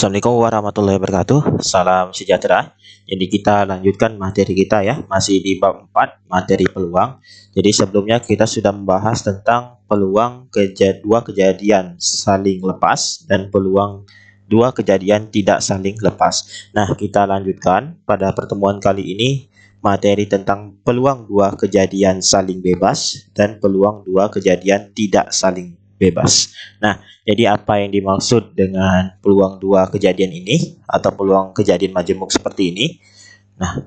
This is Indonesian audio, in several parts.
Assalamualaikum warahmatullahi wabarakatuh. Salam sejahtera. Jadi kita lanjutkan materi kita ya, masih di bab 4 materi peluang. Jadi sebelumnya kita sudah membahas tentang peluang dua kejadian saling lepas dan peluang dua kejadian tidak saling lepas. Nah, kita lanjutkan pada pertemuan kali ini materi tentang peluang dua kejadian saling bebas dan peluang dua kejadian tidak saling bebas. Nah, jadi apa yang dimaksud dengan peluang dua kejadian ini atau peluang kejadian majemuk seperti ini? Nah,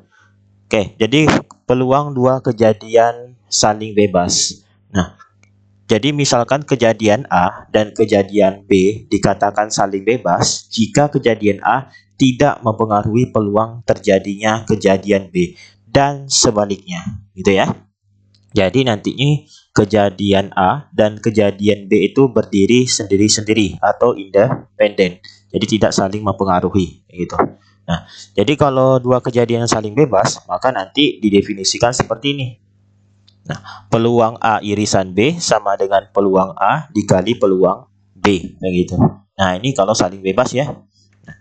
oke, jadi peluang dua kejadian saling bebas. Nah, jadi misalkan kejadian A dan kejadian B dikatakan saling bebas jika kejadian A tidak mempengaruhi peluang terjadinya kejadian B dan sebaliknya, gitu ya. Jadi nantinya kejadian A dan kejadian B itu berdiri sendiri-sendiri atau independen. Jadi tidak saling mempengaruhi gitu. Nah, jadi kalau dua kejadian saling bebas, maka nanti didefinisikan seperti ini. Nah, peluang A irisan B sama dengan peluang A dikali peluang B, begitu. Nah, ini kalau saling bebas ya. Nah,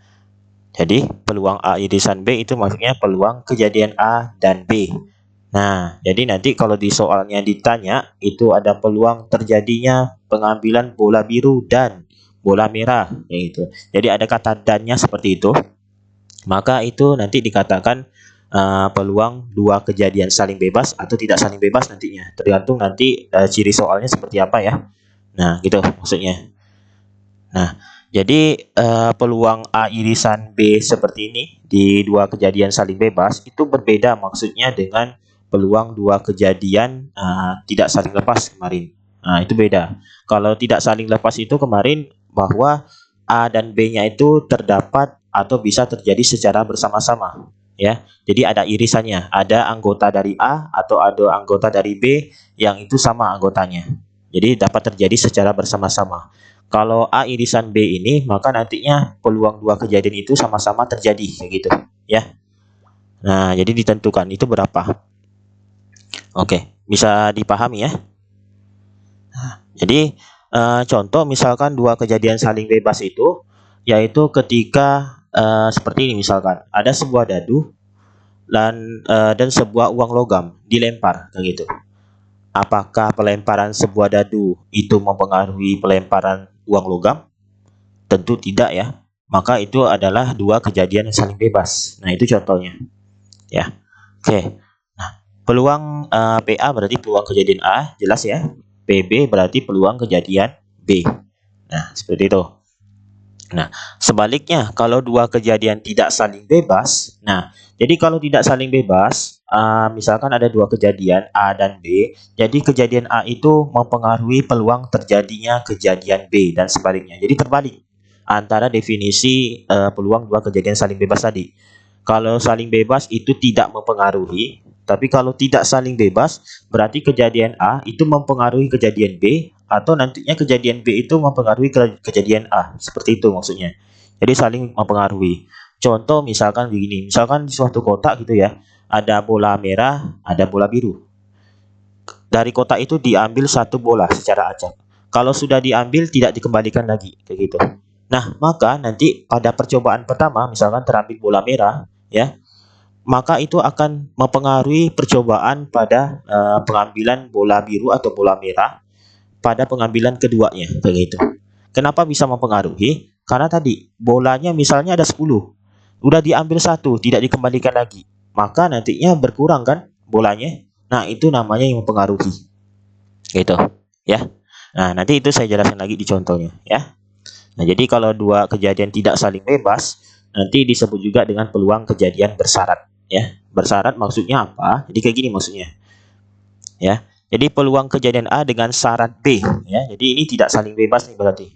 jadi peluang A irisan B itu maksudnya peluang kejadian A dan B. Nah, jadi nanti kalau di soalnya ditanya itu ada peluang terjadinya pengambilan bola biru dan bola merah, yaitu. Jadi ada kata dannya seperti itu. Maka itu nanti dikatakan peluang dua kejadian saling bebas atau tidak saling bebas nantinya. Tergantung nanti ciri soalnya seperti apa ya. Nah, gitu maksudnya. Nah, jadi peluang A irisan B seperti ini di dua kejadian saling bebas itu berbeda maksudnya dengan peluang dua kejadian tidak saling lepas kemarin. Nah, itu beda. Kalau tidak saling lepas itu kemarin bahwa A dan B-nya itu terdapat atau bisa terjadi secara bersama-sama, ya. Jadi ada irisannya, ada anggota dari A atau ada anggota dari B yang itu sama anggotanya. Jadi dapat terjadi secara bersama-sama. Kalau A irisan B ini, maka nantinya peluang dua kejadian itu sama-sama terjadi, kayak gitu, ya. Nah, jadi ditentukan itu berapa. Oke, bisa dipahami ya. Nah, jadi contoh misalkan dua kejadian saling bebas itu, yaitu ketika seperti ini misalkan ada sebuah dadu dan sebuah uang logam dilempar, kayak gitu. Apakah pelemparan sebuah dadu itu mempengaruhi pelemparan uang logam? Tentu tidak ya. Maka itu adalah dua kejadian yang saling bebas. Nah, itu contohnya. Ya. Oke. Peluang PA berarti peluang kejadian A, jelas ya. PB berarti peluang kejadian B. Nah, seperti itu. Nah, sebaliknya kalau dua kejadian tidak saling bebas, nah, jadi kalau tidak saling bebas, misalkan ada dua kejadian A dan B, jadi kejadian A itu mempengaruhi peluang terjadinya kejadian B dan sebaliknya. Jadi terbalik antara definisi peluang dua kejadian saling bebas tadi. Kalau saling bebas itu tidak mempengaruhi, tapi kalau tidak saling bebas berarti kejadian A itu mempengaruhi kejadian B atau nantinya kejadian B itu mempengaruhi kejadian A. Seperti itu maksudnya. Jadi saling mempengaruhi. Contoh misalkan begini, misalkan di suatu kotak gitu ya, ada bola merah, ada bola biru. Dari kotak itu diambil satu bola secara acak. Kalau sudah diambil tidak dikembalikan lagi, kayak gitu. Nah, maka nanti pada percobaan pertama misalkan terambil bola merah, ya, maka itu akan mempengaruhi percobaan pada pengambilan bola biru atau bola merah pada pengambilan keduanya, kayak gitu. Kenapa bisa mempengaruhi? Karena tadi bolanya misalnya ada 10, udah diambil satu, tidak dikembalikan lagi, maka nantinya berkurang kan bolanya. Nah, itu namanya yang mempengaruhi, gitu ya. Nah, nanti itu saya jelaskan lagi di contohnya ya. Nah, jadi kalau dua kejadian tidak saling bebas, nanti disebut juga dengan peluang kejadian bersyarat, ya. Bersyarat maksudnya apa? Jadi kayak gini maksudnya, ya. Jadi peluang kejadian A dengan syarat B, ya. Jadi ini tidak saling bebas nih berarti.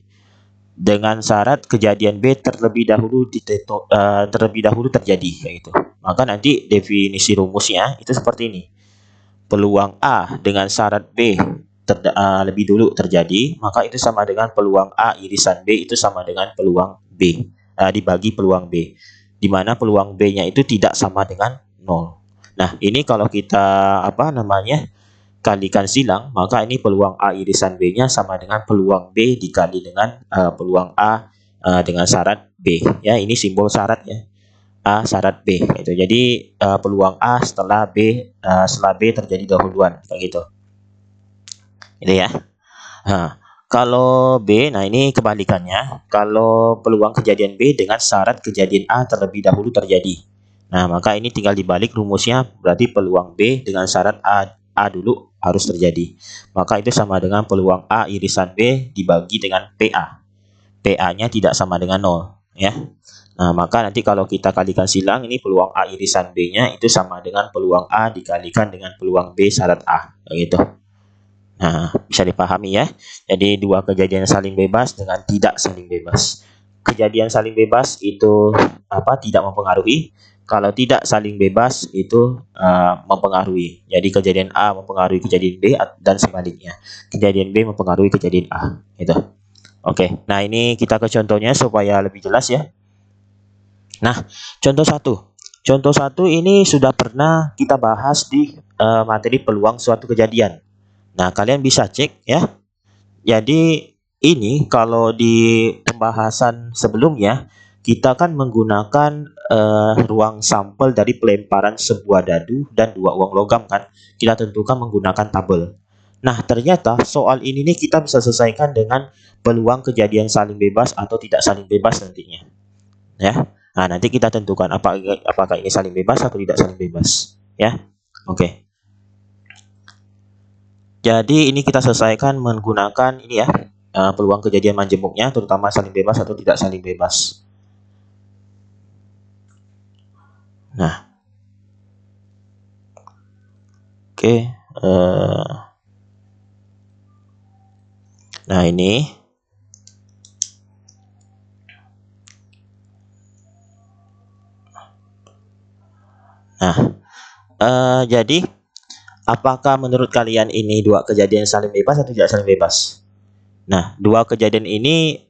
Dengan syarat kejadian B terlebih dahulu terjadi, kayak gitu. Maka nanti definisi rumusnya itu seperti ini. Peluang A dengan syarat B lebih dulu terjadi, maka itu sama dengan peluang A irisan B itu sama dengan peluang B dibagi peluang B, di mana peluang B-nya itu tidak sama dengan 0. Nah, ini kalau kita kalikan silang, maka ini peluang A irisan B-nya sama dengan peluang B dikali dengan peluang A dengan syarat B ya. Ini simbol syarat ya, A syarat B gitu. Jadi peluang A setelah B terjadi dahuluan kayak gitu. Itu ya. Nah, kalau B, nah ini kebalikannya. Kalau peluang kejadian B dengan syarat kejadian A terlebih dahulu terjadi. Nah, maka ini tinggal dibalik rumusnya, berarti peluang B dengan syarat A dulu harus terjadi. Maka itu sama dengan peluang A irisan B dibagi dengan PA. PA-nya tidak sama dengan 0 ya. Nah, maka nanti kalau kita kalikan silang, ini peluang A irisan B-nya itu sama dengan peluang A dikalikan dengan peluang B syarat A, gitu. Nah, bisa dipahami ya. Jadi dua kejadian saling bebas dengan tidak saling bebas. Kejadian saling bebas itu tidak mempengaruhi. Kalau tidak saling bebas itu mempengaruhi. Jadi kejadian A mempengaruhi kejadian B dan sebaliknya. Kejadian B mempengaruhi kejadian A. Gitu. Oke. Nah, ini kita ke contohnya supaya lebih jelas ya. Nah, contoh 1. Contoh 1 ini sudah pernah kita bahas di materi peluang suatu kejadian. Nah, kalian bisa cek ya. Jadi ini kalau di pembahasan sebelumnya kita kan menggunakan ruang sampel dari pelemparan sebuah dadu dan 2 uang logam kan. Kita tentukan menggunakan tabel. Nah, ternyata soal ini nih kita bisa selesaikan dengan peluang kejadian saling bebas atau tidak saling bebas nantinya. Ya. Nah, nanti kita tentukan apakah ini saling bebas atau tidak saling bebas, ya. Oke. Jadi ini kita selesaikan menggunakan ini ya, peluang kejadian majemuknya, terutama saling bebas atau tidak saling bebas. Nah, oke. Nah ini. Nah, jadi apakah menurut kalian ini dua kejadian saling bebas atau tidak saling bebas? Nah, dua kejadian ini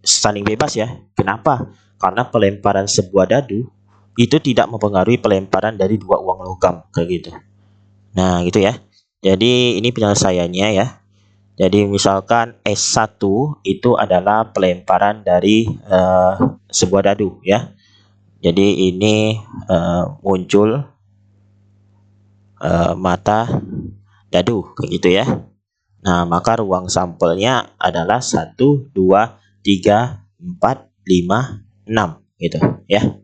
saling bebas ya. Kenapa? Karena pelemparan sebuah dadu itu tidak mempengaruhi pelemparan dari 2 uang logam kayak gitu. Nah, gitu ya. Jadi ini penyelesaiannya ya. Jadi misalkan S1 itu adalah pelemparan dari sebuah dadu ya. Jadi ini muncul mata dadu kayak gitu ya. Nah, maka ruang sampelnya adalah 1, 2, 3, 4, 5, 6 gitu ya.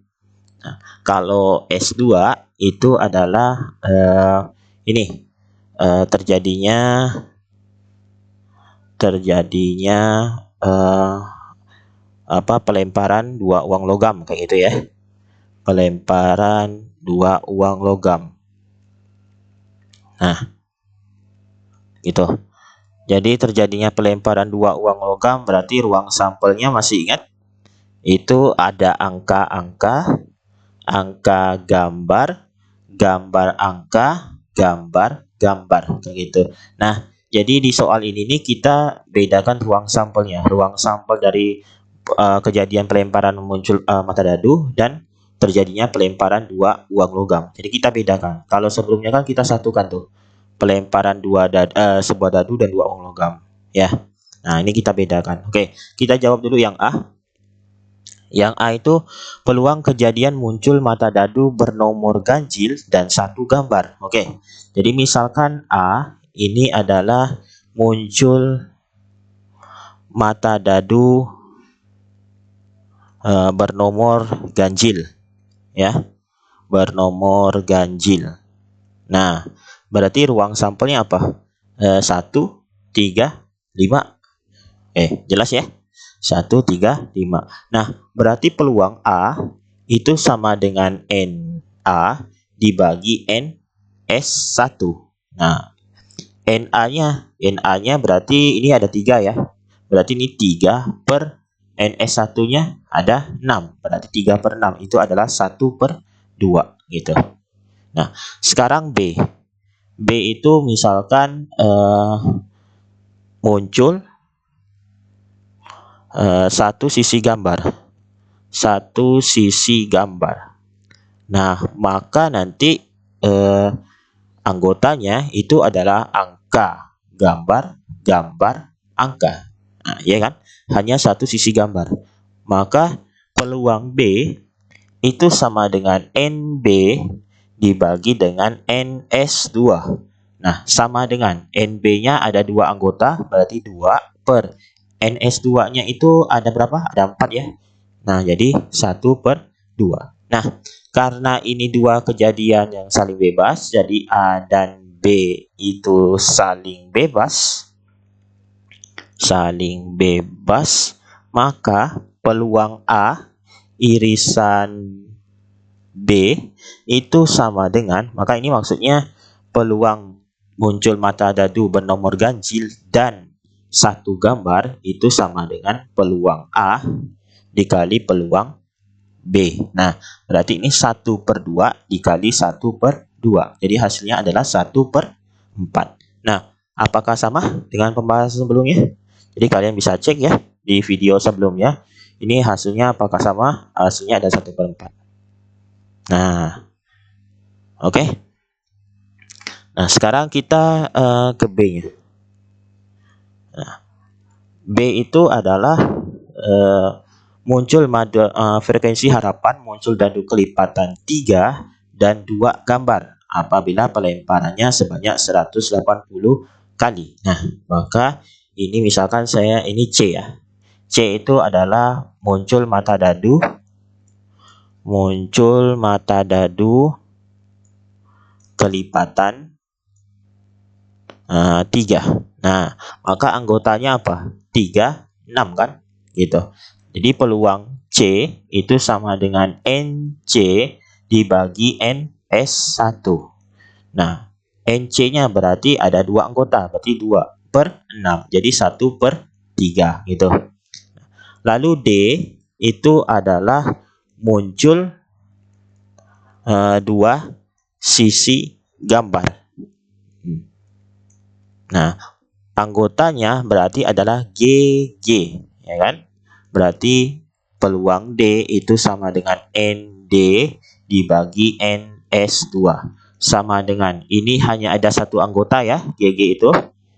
Nah, kalau S2 itu adalah ini terjadinya pelemparan 2 uang logam kayak gitu ya. Pelemparan 2 uang logam. Nah, gitu. Jadi terjadinya pelemparan 2 uang logam berarti ruang sampelnya masih ingat itu ada angka-angka, angka gambar, gambar angka, gambar kayak gitu. Nah, jadi di soal ini nih kita bedakan ruang sampelnya. Ruang sampel dari kejadian pelemparan muncul mata dadu dan terjadinya pelemparan 2 uang logam. Jadi kita bedakan. Kalau sebelumnya kan kita satukan tuh pelemparan sebuah dadu dan 2 uang logam ya. Nah, ini kita bedakan. Oke, kita jawab dulu yang A. Yang A itu peluang kejadian muncul mata dadu bernomor ganjil dan 1 gambar. Oke. Jadi misalkan A ini adalah muncul mata dadu bernomor ganjil ya. Bernomor ganjil. Nah, berarti ruang sampelnya apa? 1, 3, 5. Jelas ya? 1, 3, 5. Nah, berarti peluang A itu sama dengan NA dibagi NS1. Nah, NA-nya berarti ini ada 3 ya. Berarti ini 3 per NS1-nya ada 6. Berarti 3/6 itu adalah 1/2 gitu. Nah, sekarang B. B itu misalkan muncul satu sisi gambar. Nah, maka nanti anggotanya itu adalah angka, gambar, angka. Nah, ya kan? Hanya satu sisi gambar. Maka peluang B itu sama dengan NB dibagi dengan NS2. Nah, sama dengan NB-nya ada 2 anggota, berarti 2 per NS2-nya itu ada berapa? Ada 4 ya. Nah, jadi 1 per 2. Nah, karena ini 2 kejadian yang saling bebas, jadi A dan B itu saling bebas, maka peluang A irisan B itu sama dengan, maka ini maksudnya peluang muncul mata dadu bernomor ganjil dan satu gambar itu sama dengan peluang A dikali peluang B. Nah, berarti ini 1 per 2 dikali 1 per 2. Jadi hasilnya adalah 1 per 4. Nah, apakah sama dengan pembahasan sebelumnya? Jadi kalian bisa cek ya di video sebelumnya. Ini hasilnya apakah sama? Hasilnya ada 1 per 4. Nah, oke. Nah, sekarang kita ke B-nya. Nah, B itu adalah muncul frekuensi harapan muncul dadu kelipatan 3 dan 2 gambar apabila pelemparannya sebanyak 180 kali. Nah, maka ini misalkan ini C ya. C itu adalah muncul mata dadu kelipatan 3. Nah, maka anggotanya apa? 3, 6 kan? Gitu. Jadi peluang C itu sama dengan NC dibagi NS1. Nah, NC-nya berarti ada 2 anggota, berarti 2 per 6. Jadi 1 per 3 gitu. Lalu D itu adalah muncul 2 sisi gambar. Nah, anggotanya berarti adalah GG, ya kan? Berarti peluang D itu sama dengan ND dibagi NS2. Sama dengan ini hanya ada satu anggota ya, GG itu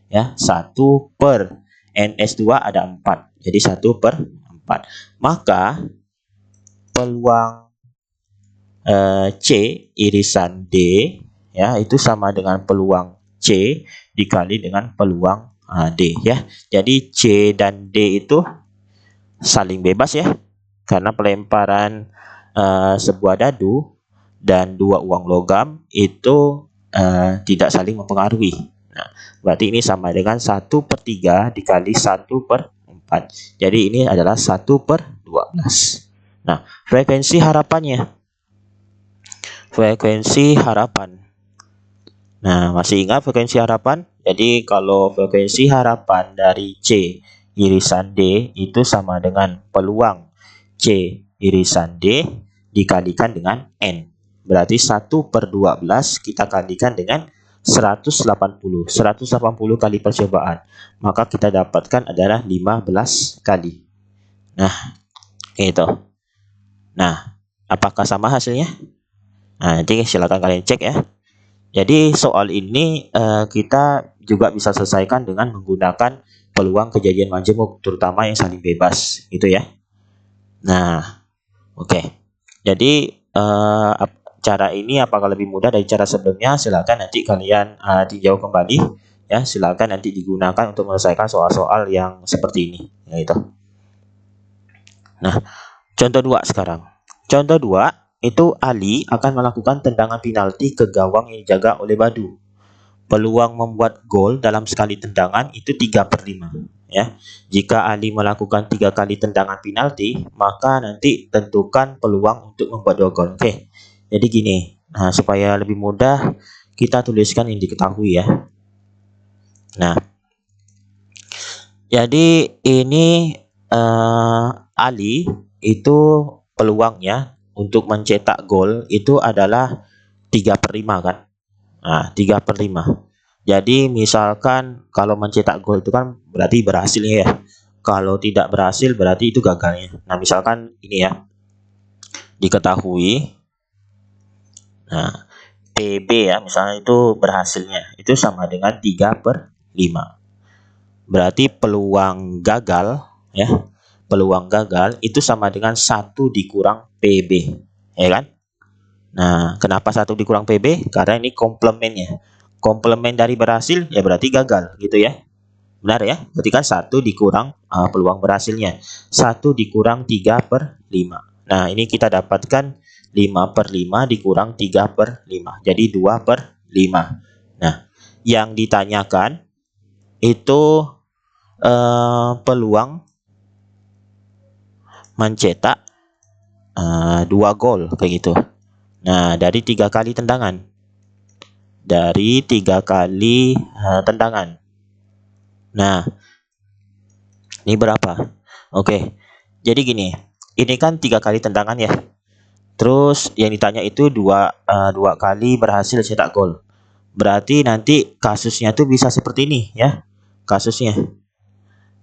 ya, 1 per NS2 ada 4. Jadi 1 per 4. Maka peluang C irisan D ya itu sama dengan peluang C dikali dengan peluang D ya. Jadi C dan D itu saling bebas ya. Karena pelemparan sebuah dadu dan 2 uang logam itu tidak saling mempengaruhi. Nah, berarti ini sama dengan 1 per 3 dikali 1 per 4. Jadi ini adalah 1 per 12. Nah, frekuensi harapan. Nah, masih ingat frekuensi harapan? Jadi kalau frekuensi harapan dari C irisan D itu sama dengan peluang C irisan D dikalikan dengan N. Berarti 1 per 12 kita kalikan dengan 180. 180 kali percobaan. Maka kita dapatkan adalah 15 kali. Nah, itu. Nah, apakah sama hasilnya? Nah, nanti silakan kalian cek ya. Jadi soal ini kita juga bisa selesaikan dengan menggunakan peluang kejadian majemuk, terutama yang saling bebas, gitu ya. Nah, oke. Jadi cara ini apakah lebih mudah dari cara sebelumnya? Silakan nanti kalian tinjau kembali, ya. Silakan nanti digunakan untuk menyelesaikan soal-soal yang seperti ini, gitu. Nah, contoh 2 sekarang. Contoh 2. Itu Ali akan melakukan tendangan penalti ke gawang yang dijaga oleh Badu. Peluang membuat gol dalam sekali tendangan itu 3 per 5. Ya. Jika Ali melakukan 3 kali tendangan penalti, maka nanti tentukan peluang untuk membuat 2 gol. Oke. Jadi gini, nah supaya lebih mudah kita tuliskan yang diketahui ya. Nah, jadi ini Ali itu peluangnya untuk mencetak gol itu adalah 3 per 5 kan. Nah, 3 per 5. Jadi misalkan kalau mencetak gol itu kan berarti berhasilnya ya. Kalau tidak berhasil berarti itu gagalnya. Nah, misalkan ini ya. Diketahui. Nah, TB ya misalnya itu berhasilnya. Itu sama dengan 3 per 5. berarti peluang gagal ya. Peluang gagal itu sama dengan 1 dikurang PB, ya kan? Nah, kenapa 1 dikurang PB? Karena ini komplemennya. Komplemen dari berhasil ya berarti gagal gitu ya. Benar ya? Berarti kan 1 dikurang peluang berhasilnya. 1 dikurang 3/5. Nah, ini kita dapatkan 5/5 dikurang 3/5. Jadi 2/5. Nah, yang ditanyakan itu peluang mencetak 2 gol kayak gitu. Nah, dari 3 kali tendangan. Dari 3 kali tendangan. Nah, ini berapa? Oke. Jadi gini, ini kan 3 kali tendangan ya. Terus yang ditanya itu dua kali berhasil cetak gol. Berarti nanti kasusnya tuh bisa seperti ini ya.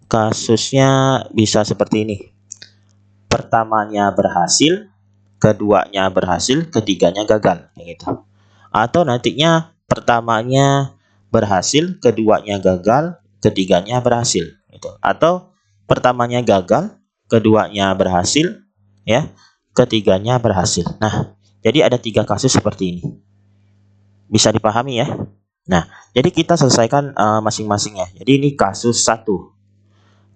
Kasusnya bisa seperti ini. Pertamanya berhasil, keduanya berhasil, ketiganya gagal gitu. Atau nantinya pertamanya berhasil, keduanya gagal, ketiganya berhasil gitu. Atau pertamanya gagal, keduanya berhasil ya, ketiganya berhasil. Nah, jadi ada 3 kasus seperti ini. Bisa dipahami ya? Nah, jadi kita selesaikan masing-masingnya. Jadi ini kasus 1.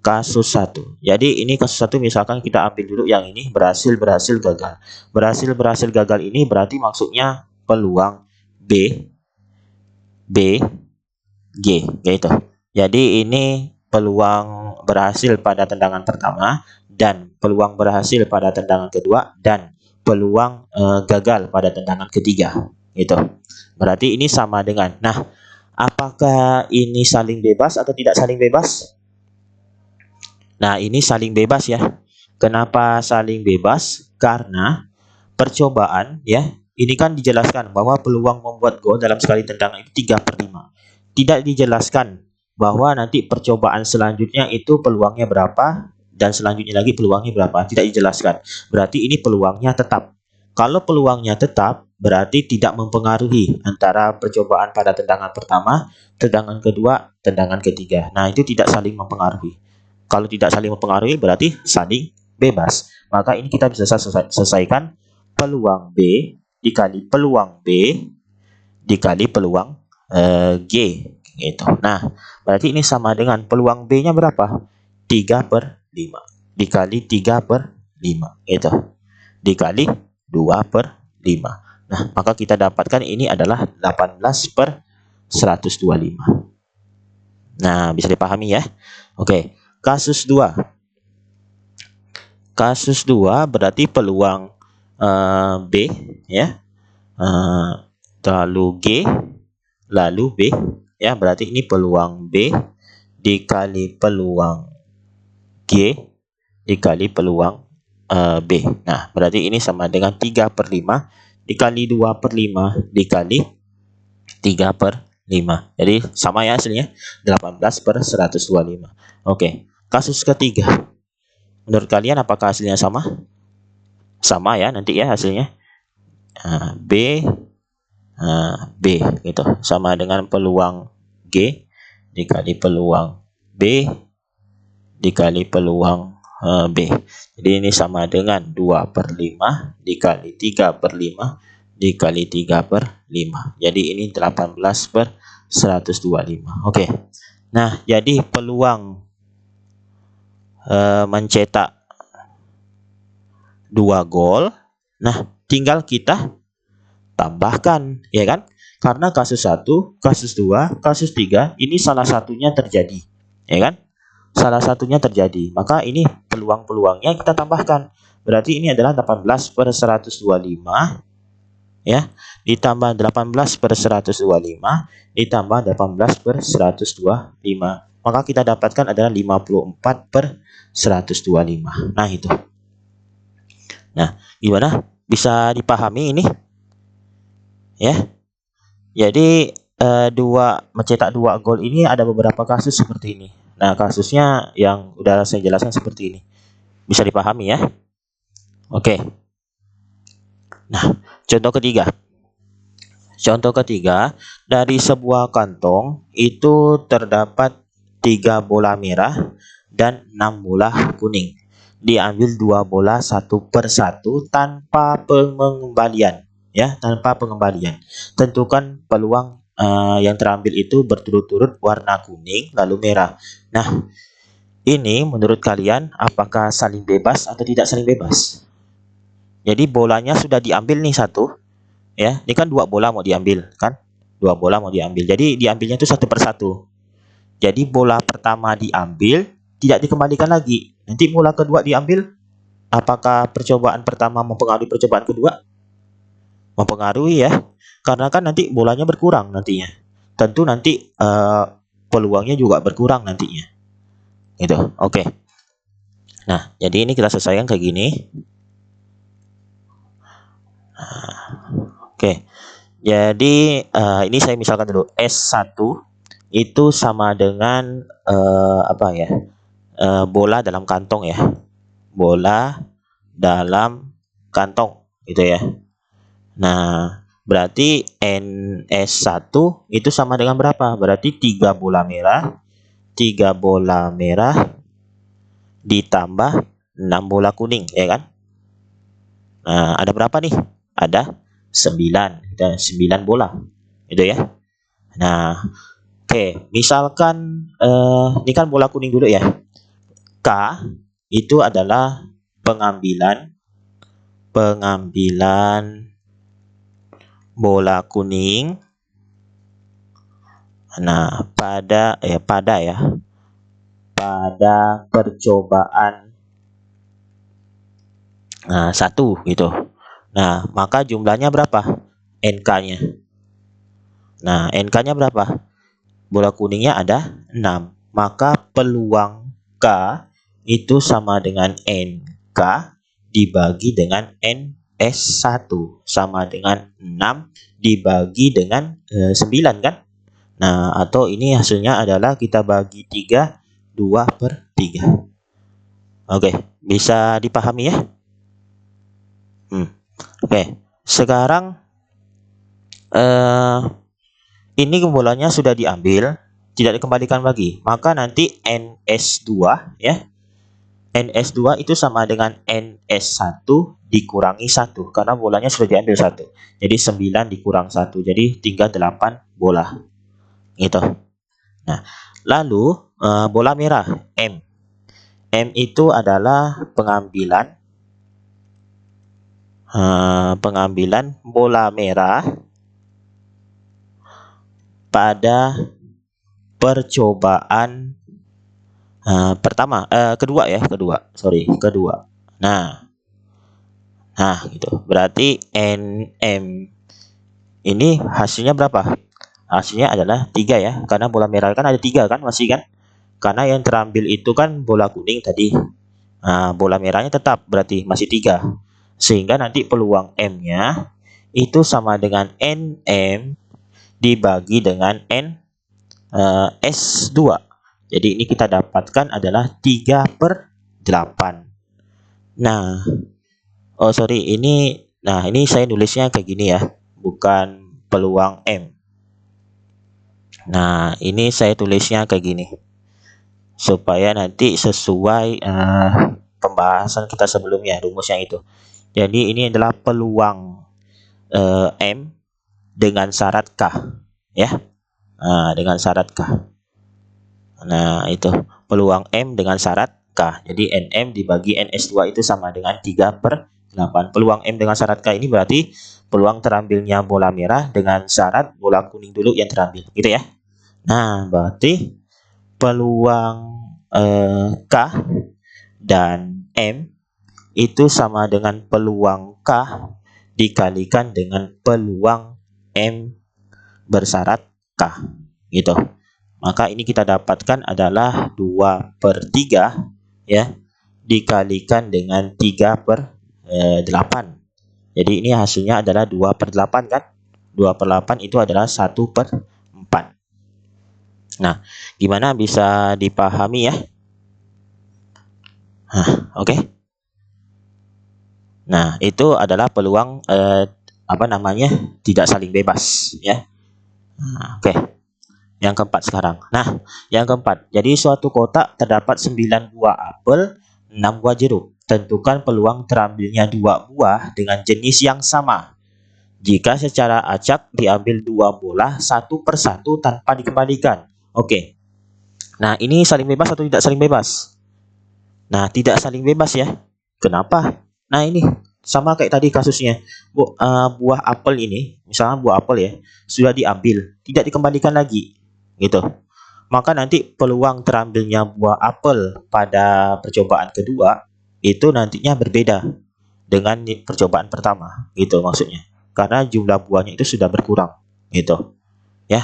Kasus 1. Jadi ini kasus 1 misalkan kita ambil dulu yang ini berhasil gagal. Berhasil gagal ini berarti maksudnya peluang B G gitu. Jadi ini peluang berhasil pada tendangan pertama dan peluang berhasil pada tendangan kedua dan peluang gagal pada tendangan ketiga gitu. Berarti ini sama dengan. Nah, apakah ini saling bebas atau tidak saling bebas? Nah, ini saling bebas ya. Kenapa saling bebas? Karena percobaan ya, ini kan dijelaskan bahwa peluang membuat gol dalam sekali tendangan itu 3/5. Tidak dijelaskan bahwa nanti percobaan selanjutnya itu peluangnya berapa dan selanjutnya lagi peluangnya berapa. Tidak dijelaskan. Berarti ini peluangnya tetap. Kalau peluangnya tetap, berarti tidak mempengaruhi antara percobaan pada tendangan pertama, tendangan kedua, tendangan ketiga. Nah, itu tidak saling mempengaruhi. Kalau tidak saling mempengaruhi berarti saling bebas. Maka ini kita bisa selesaikan peluang B dikali peluang B dikali peluang G gitu. Nah, berarti ini sama dengan peluang B-nya berapa? 3/5 dikali 3/5 gitu. Dikali 2/5. Nah, maka kita dapatkan ini adalah 18/125. Nah, bisa dipahami ya? Oke, kasus 2. Kasus 2 berarti peluang B ya. Lalu G, lalu B ya, berarti ini peluang B dikali peluang G dikali peluang B. Nah, berarti ini sama dengan 3/5 dikali 2/5 dikali 3/5. Jadi sama ya hasilnya 18/125. Oke, kasus ketiga. Menurut kalian apakah hasilnya sama? Sama ya nanti ya hasilnya. B B gitu, sama dengan peluang G dikali peluang B dikali peluang B. Jadi ini sama dengan 2/5 dikali 3/5 dikali 3/5. Jadi ini 18/125. Oke. Nah, jadi peluang mencetak 2 gol. Nah, tinggal kita tambahkan, ya kan? Karena kasus 1, kasus 2, kasus 3 ini salah satunya terjadi, ya kan? Salah satunya terjadi. Maka ini peluang-peluangnya kita tambahkan. Berarti ini adalah 18/125 ya, ditambah 18/125 ditambah 18/125. Maka kita dapatkan adalah 54/125. Nah, itu. Nah, gimana? Bisa dipahami ini? Ya. Jadi mencetak 2 gol ini ada beberapa kasus seperti ini. Nah, kasusnya yang udah saya jelaskan seperti ini. Bisa dipahami ya? Oke. Nah, contoh ketiga. Contoh ketiga, dari sebuah kantong itu terdapat 3 bola merah dan 6 bola kuning. Diambil 2 bola satu per satu tanpa pengembalian, ya, tanpa pengembalian. Tentukan peluang yang terambil itu berturut-turut warna kuning lalu merah. Nah, ini menurut kalian apakah saling bebas atau tidak saling bebas? Jadi bolanya sudah diambil nih satu, ya. Ini kan 2 bola mau diambil, kan? 2 bola mau diambil. Jadi diambilnya itu satu per satu. Jadi bola pertama diambil, tidak dikembalikan lagi. Nanti bola kedua diambil, apakah percobaan pertama mempengaruhi percobaan kedua? Mempengaruhi, ya. Karena kan nanti bolanya berkurang nantinya. Tentu nanti peluangnya juga berkurang nantinya. Gitu. Oke. Nah, jadi ini kita selesaikan kayak gini. Oke. Jadi ini saya misalkan dulu S1 itu sama dengan apa ya? Bola dalam kantong, ya. Bola dalam kantong gitu, ya. Nah, berarti NS1 itu sama dengan berapa? Berarti 3 bola merah, 3 bola merah ditambah 6 bola kuning, ya kan? Nah, ada berapa nih? Ada 9. Ada 9 bola. Itu, ya. Nah, oke, misalkan ini kan bola kuning dulu, ya. K itu adalah pengambilan bola kuning. Nah, pada percobaan 1 gitu. Nah, maka jumlahnya berapa? NK-nya. Nah, NK-nya berapa? Bola kuningnya ada 6. Maka peluang K itu sama dengan NK dibagi dengan NS1 sama dengan 6 dibagi dengan 9, kan? Nah, atau ini hasilnya adalah kita bagi 3, 2 per 3. Oke, bisa dipahami, ya? Oke, sekarang ini bolanya sudah diambil, tidak dikembalikan lagi. Maka nanti NS2, ya. NS2 itu sama dengan NS1 dikurangi 1 karena bolanya sudah diambil 1. Jadi 9 dikurang 1. Jadi tinggal 8 bola. Gitu. Nah, lalu bola merah M. M itu adalah pengambilan bola merah pada percobaan kedua. Nah, gitu. Berarti NM ini hasilnya berapa? Hasilnya adalah 3, ya. Karena bola merah kan ada 3, kan, masih, kan? Karena yang terambil itu kan bola kuning tadi. Nah, bola merahnya tetap berarti masih 3. Sehingga nanti peluang M-nya itu sama dengan NM dibagi dengan S2. Jadi ini kita dapatkan adalah 3 per 8. Nah, ini saya nulisnya kayak gini, ya. Bukan peluang M. Nah, ini saya tulisnya kayak gini. Supaya nanti sesuai pembahasan kita sebelumnya, rumusnya itu. Jadi ini adalah peluang M dengan syarat K, ya. Dengan syarat K. Nah, itu peluang M dengan syarat K. Jadi NM dibagi NS2 itu sama dengan 3 per 8. Peluang M dengan syarat K ini berarti peluang terambilnya bola merah dengan syarat bola kuning dulu yang terambil, gitu, ya. Nah, berarti peluang K dan M itu sama dengan peluang K dikalikan dengan peluang M bersyarat K, gitu. Maka ini kita dapatkan adalah 2 per 3, ya, dikalikan dengan 3 per 8. Jadi ini hasilnya adalah 2 per 8, kan? 2 per 8 itu adalah 1 per 4. Nah, gimana, bisa dipahami, ya? Oke. Nah, itu adalah peluang tidak saling bebas, ya. Oke. Yang keempat sekarang. Nah, yang keempat. Jadi suatu kotak terdapat 9 buah apel, 6 buah jeruk. Tentukan peluang terambilnya 2 buah dengan jenis yang sama. Jika secara acak diambil 2 bola satu per satu tanpa dikembalikan. Oke. Nah, ini saling bebas atau tidak saling bebas? Nah, tidak saling bebas ya. Kenapa? Nah, ini sama kayak tadi kasusnya. Buah apel ini, misalnya buah apel ya, sudah diambil, tidak dikembalikan lagi. Gitu. Maka nanti peluang terambilnya buah apel pada percobaan kedua itu nantinya berbeda dengan percobaan pertama, gitu maksudnya. Karena jumlah buahnya itu sudah berkurang, gitu. Ya.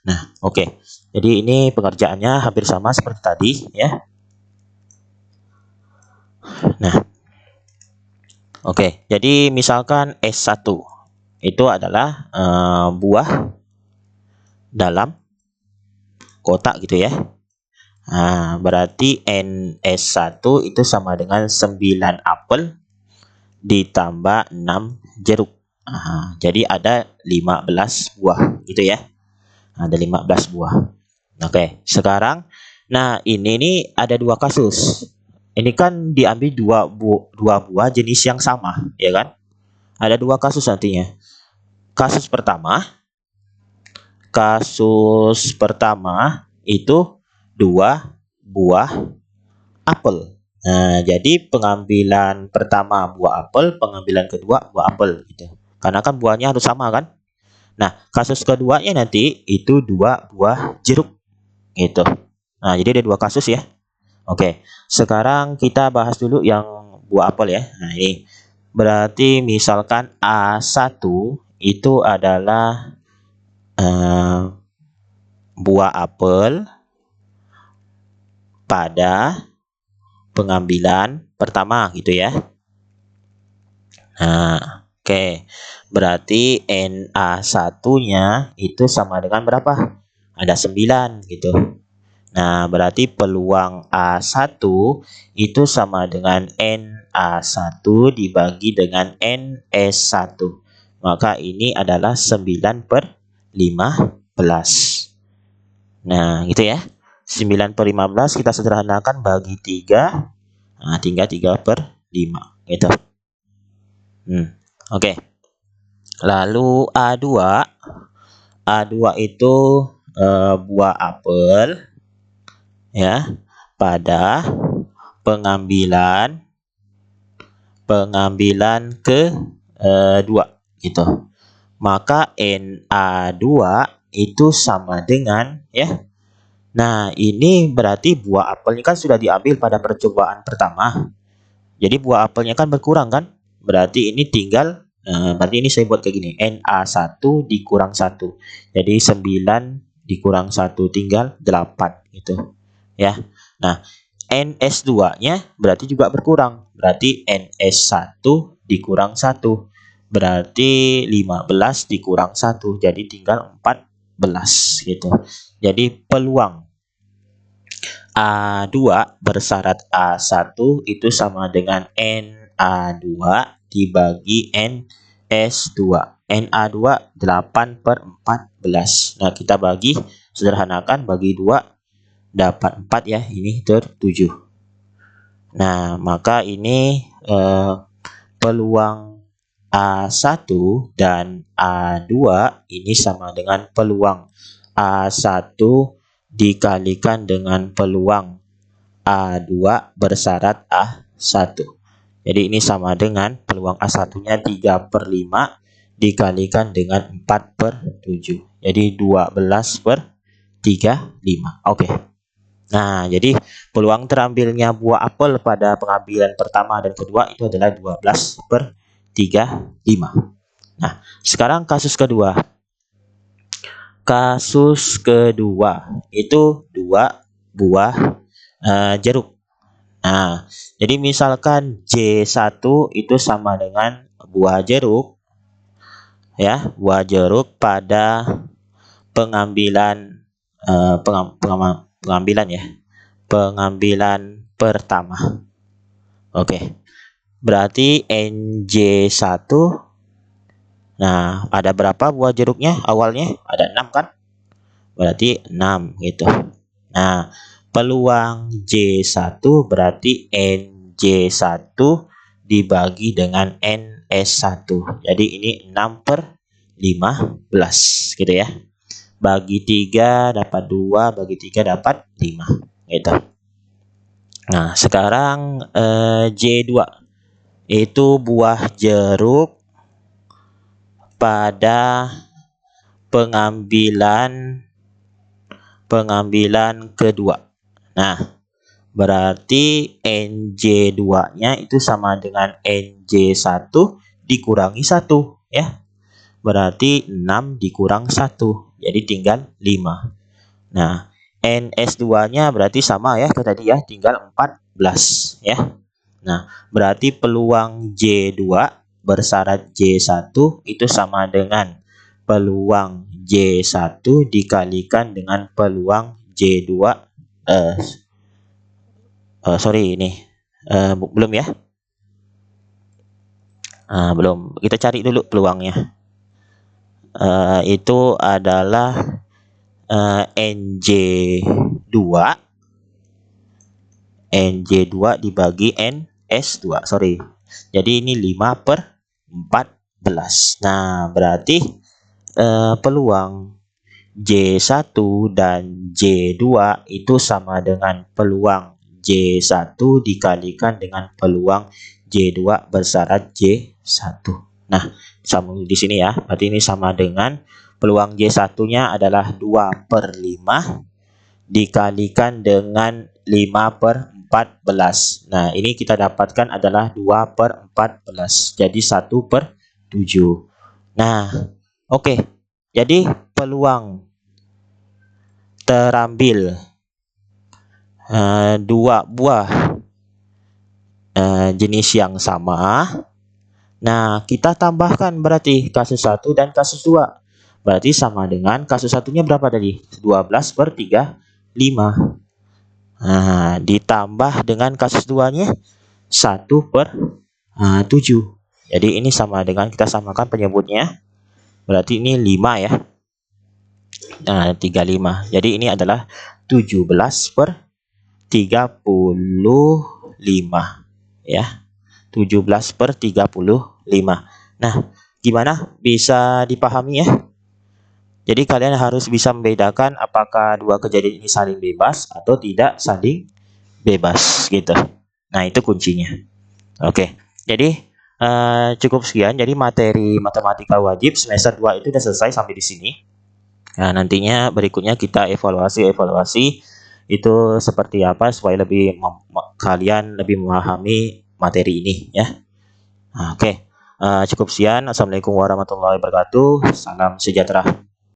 Nah, oke. Jadi ini pengerjaannya hampir sama seperti tadi, ya. Nah, oke. Jadi misalkan S1 itu adalah buah dalam kotak gitu ya. Nah, berarti NS1 itu sama dengan 9 apel ditambah 6 jeruk. Jadi ada 15 buah gitu ya. Ada 15 buah. Oke, sekarang nah ini nih ada dua kasus. Ini kan diambil dua buah jenis yang sama, ya kan? Ada dua kasus nantinya. Kasus pertama itu 2 buah apel. Nah, jadi pengambilan pertama buah apel, pengambilan kedua buah apel gitu. Karena kan buahnya harus sama kan? Nah, kasus keduanya nanti itu 2 buah jeruk gitu. Nah, jadi ada dua kasus ya. Oke, sekarang kita bahas dulu yang buah apel ya. Nah, ini berarti misalkan A1 itu adalah buah apel pada pengambilan pertama gitu ya. Nah, oke. Berarti NA1-nya itu sama dengan berapa? Ada 9 gitu. Nah, berarti peluang A1 itu sama dengan NA1 dibagi dengan NS1. Maka ini adalah 9 per 15. Nah, gitu ya. 9 per 15 kita sederhanakan bagi 3. Nah, tinggal 3 per 5. Gitu. Oke. Lalu A2. A2 itu buah apel ya pada pengambilan kedua gitu. Maka NA2 itu sama dengan ya. Nah, ini berarti buah apelnya kan sudah diambil pada percobaan pertama. Jadi buah apelnya kan berkurang kan? Berarti ini tinggal berarti ini saya buat kayak gini. NA1 dikurang 1. Jadi 9 dikurang 1 tinggal 8 gitu. Ya. Nah, NS2-nya berarti juga berkurang. Berarti NS1 dikurang 1. Berarti 15 dikurang 1. Jadi tinggal 14 gitu. Jadi peluang A2 bersyarat A1 itu sama dengan NA2 dibagi NS2. NA2 8 per 14. Nah, kita bagi, sederhanakan, bagi 2, dapat 4 ya. Ini 7. Nah, maka ini peluang A1 dan A2 ini sama dengan peluang A1 dikalikan dengan peluang A2 bersyarat A1. Jadi ini sama dengan peluang A1-nya 3 per 5 dikalikan dengan 4 per 7. Jadi 12 per 35. Oke. Nah, jadi peluang terambilnya buah apel pada pengambilan pertama dan kedua itu adalah 12 per 35. Nah, sekarang kasus kedua. Kasus kedua itu 2 buah jeruk. Nah, jadi misalkan J1 itu sama dengan buah jeruk ya, buah jeruk pada pengambilan pengambilan pertama. Oke. Berarti NJ1. Nah, ada berapa buah jeruknya awalnya? Ada 6 kan? berarti 6 gitu. Nah, peluang J1 berarti NJ1 dibagi dengan NS1. Jadi ini 6/15 gitu ya. Bagi 3 dapat 2, bagi 3 dapat 5 gitu. Nah, sekarang J2 itu buah jeruk pada pengambilan kedua. Nah, berarti NJ2-nya itu sama dengan NJ1 dikurangi 1 ya. Berarti 6 dikurang 1, jadi tinggal 5. Nah, NS2-nya berarti sama ya ke tadi ya, tinggal 14 ya. Nah, berarti peluang J2 bersyarat J1 itu sama dengan peluang J1 dikalikan dengan peluang J2 sorry ini belum ya. Belum, kita cari dulu peluangnya. Itu adalah NJ2 dibagi NS2, sorry. Jadi ini 5/14. Nah, berarti peluang J1 dan J2 itu sama dengan peluang J1 dikalikan dengan peluang J2 bersyarat J1. Nah, sama di sini ya. Berarti ini sama dengan peluang J1-nya adalah 2/5 dikalikan dengan 5/14. Nah, ini kita dapatkan adalah 2/14. Jadi 1/7. Nah, oke. Jadi peluang terambil 2 buah jenis yang sama. Nah, kita tambahkan berarti kasus 1 dan kasus 2. Berarti sama dengan kasus satunya berapa tadi? 12/5. Nah, ditambah dengan kasus 2-nya 1/7. Jadi ini sama dengan, kita samakan penyebutnya. Berarti ini 5 ya. Nah, 35. Jadi ini adalah 17/35 ya. 17/35. Nah, gimana? Bisa dipahami ya? Jadi kalian harus bisa membedakan apakah dua kejadian ini saling bebas atau tidak saling bebas gitu. Nah, itu kuncinya. Oke. Jadi cukup sekian. Jadi materi matematika wajib semester 2 itu udah selesai sampai di sini. Nah, nantinya berikutnya kita evaluasi itu seperti apa supaya lebih kalian lebih memahami materi ini ya. Nah, oke. Cukup sekian. Assalamualaikum warahmatullahi wabarakatuh. Salam sejahtera.